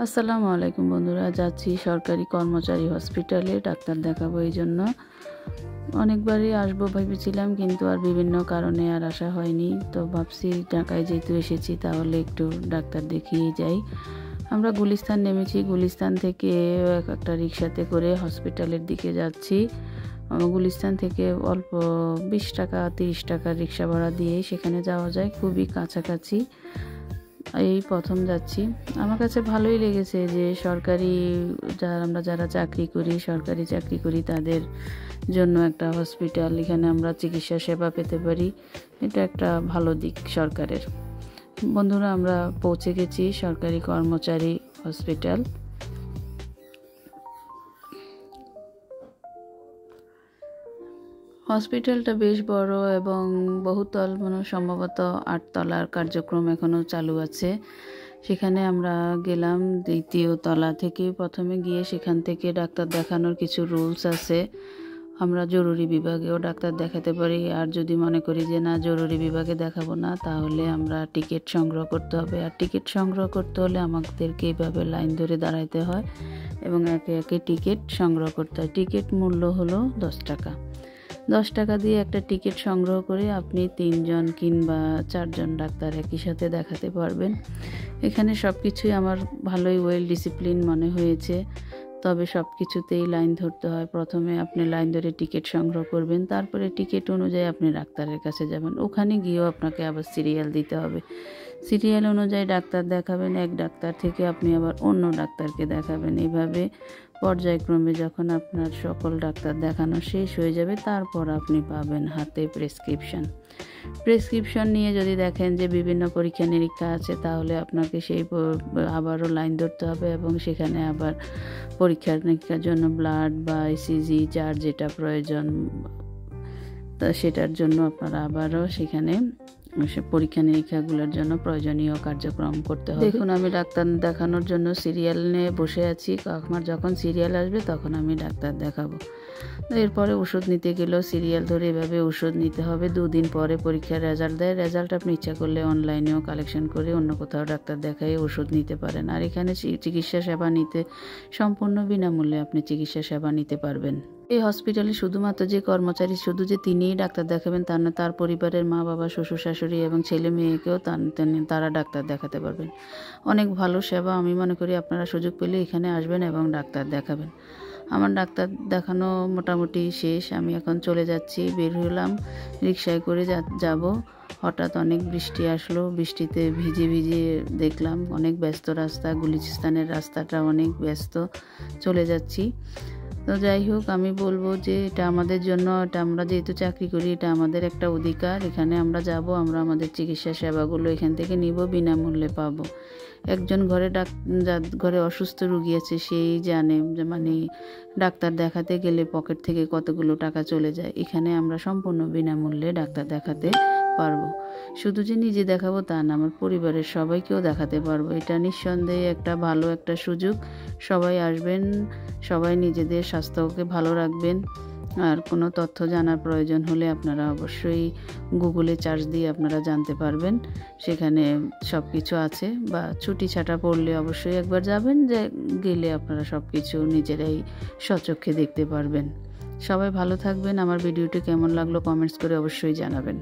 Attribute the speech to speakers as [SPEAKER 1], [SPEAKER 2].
[SPEAKER 1] আসসালামু আলাইকুম বন্ধুরা, যাচ্ছি সরকারি কর্মচারী হসপিটালে ডাক্তার দেখাবো। এই জন্য অনেকবারই আসবো ভেবেছিলাম, কিন্তু আর বিভিন্ন কারণে আর আসা হয়নি। তো ভাবছি ঢাকায় যেহেতু এসেছি তাহলে একটু ডাক্তার দেখিয়ে যাই। আমরা গুলিস্তান নেমেছি, গুলিস্তান থেকে একটা রিক্সাতে করে হসপিটালের দিকে যাচ্ছি। গুলিস্তান থেকে অল্প 20 টাকা 30 টাকার রিক্সা ভাড়া দিয়ে সেখানে যাওয়া যায়, খুবই কাছাকাছি। এই প্রথম যাচ্ছি। আমার কাছে ভালোই লেগেছে যে সরকারি যারা সরকারি চাকরি করি তাদের জন্য একটা হসপিটাল, এখানে আমরা চিকিৎসা সেবা পেতে পারি। এটা একটা ভালো দিক সরকারের। বন্ধুরা, আমরা পৌঁছে গেছি সরকারি কর্মচারী হসপিটাল। হসপিটালটা বেশ বড় এবং বহুতল, সম্ভবত 8 তলার কার্যক্রম এখনও চালু আছে। সেখানে আমরা গেলাম 2য় তলা থেকে। প্রথমে গিয়ে সেখান থেকে ডাক্তার দেখানোর কিছু রুলস আছে। আমরা জরুরি বিভাগেও ডাক্তার দেখাতে পারি, আর যদি মনে করি যে না জরুরি বিভাগে দেখাবো না, তাহলে আমরা টিকিট সংগ্রহ করতে হবে। আর টিকিট সংগ্রহ করতে হলে আমাদেরকে এইভাবে লাইন ধরে দাঁড়াইতে হয় এবং একে একে টিকিট সংগ্রহ করতে হয়। টিকিট মূল্য হলো 10 টাকা। 10 টাকা দিয়ে একটা টিকিট সংগ্রহ করে আপনি 3 জন কিংবা 4 জন ডাক্তার একই সাথে দেখাতে পারবেন। এখানে সব কিছুই আমার ভালোই ওয়েল ডিসিপ্লিন মনে হয়েছে। তবে সব কিছুতেই লাইন ধরতে হয়। প্রথমে আপনি লাইন ধরে টিকিট সংগ্রহ করবেন, তারপরে টিকিট অনুযায়ী আপনি ডাক্তারের কাছে যাবেন। ওখানে গিয়েও আপনাকে আবার সিরিয়াল দিতে হবে। সিরিয়াল অনুযায়ী ডাক্তার দেখাবেন, এক ডাক্তার থেকে আপনি আবার অন্য ডাক্তারকে দেখাবেন। এইভাবে পর্যায়ক্রমে যখন আপনার সকল ডাক্তার দেখানো শেষ হয়ে যাবে, তারপর আপনি পাবেন হাতে প্রেসক্রিপশন নিয়ে যদি দেখেন যে বিভিন্ন পরীক্ষা নিরীক্ষা আছে, তাহলে আপনাকে আবারও লাইন ধরতে হবে এবং সেখানে আবার পরীক্ষা নিরীক্ষার জন্য ব্লাড বা ইসিজি যার যেটা প্রয়োজন, তা সেটার জন্য আপনারা আবারও সেখানে পরীক্ষা নিরীক্ষাগুলোর জন্য প্রয়োজনীয় কার্যক্রম করতে হবে। দেখুন, আমি ডাক্তার দেখানোর জন্য সিরিয়াল নিয়ে বসে আছি। আমার যখন সিরিয়াল আসবে তখন আমি ডাক্তার দেখাবো। এরপরে ওষুধ নিতে গেলেও সিরিয়াল ধরে এভাবে ওষুধ নিতে হবে। 2 দিন পরে পরীক্ষার রেজাল্ট দেয়। রেজাল্ট আপনি ইচ্ছা করলে অনলাইনেও কালেকশন করে অন্য কোথাও ডাক্তার দেখাই ওষুধ নিতে পারেন। আর এখানে চিকিৎসা সেবা নিতে সম্পূর্ণ বিনামূল্যে আপনি চিকিৎসা সেবা নিতে পারবেন। এই হসপিটালে শুধুমাত্র যে কর্মচারী শুধু যে তিনিই ডাক্তার দেখাবেন তা না, তার পরিবারের মা বাবা, শ্বশুর শাশুড়ি এবং ছেলে মেয়েকেও তারা ডাক্তার দেখাতে পারবেন। অনেক ভালো সেবা। আমি মনে করি আপনারা সুযোগ পেলে এখানে আসবেন এবং ডাক্তার দেখাবেন। আমার ডাক্তার দেখানো মোটামুটি শেষ। আমি এখন চলে যাচ্ছি, বের হলাম, রিক্সায় করে যাব। হঠাৎ অনেক বৃষ্টি আসলো। বৃষ্টিতে ভিজে ভিজে দেখলাম অনেক ব্যস্ত রাস্তা, গুলিস্তানের রাস্তাটা অনেক ব্যস্ত। চলে যাচ্ছি। তো যাই হোক, আমি বলবো যে এটা আমাদের জন্য, এটা আমরা যেহেতু চাকরি করি, এটা আমাদের একটা অধিকার। এখানে আমরা যাব, আমরা আমাদের চিকিৎসা সেবাগুলো এখান থেকে নিব, বিনামূল্যে পাবো। একজন যার ঘরে অসুস্থ রুগী আছে সেই জানে যে ডাক্তার দেখাতে গেলে পকেট থেকে কতগুলো টাকা চলে যায়। এখানে আমরা সম্পূর্ণ বিনামূল্যে ডাক্তার দেখাতে পারবো। শুধু যে নিজে দেখাবো তা না, আমার পরিবারের সবাইকেও দেখাতে পারবো। এটা নিঃসন্দেহে একটা ভালো একটা সুযোগ। সবাই আসবেন, সবাই নিজেদের স্বাস্থ্যকে ভালো রাখবেন। আর কোনো তথ্য জানার প্রয়োজন হলে আপনারা অবশ্যই গুগলে সার্চ দিয়ে আপনারা জানতে পারবেন। সেখানে সব কিছু আছে। বা ছুটি ছাটা পড়লে অবশ্যই একবার যাবেন, গেলে আপনারা সব কিছু নিজেরাই স্বচক্ষে দেখতে পারবেন। সবাই ভালো থাকবেন। আমার ভিডিওটি কেমন লাগলো কমেন্টস করে অবশ্যই জানাবেন।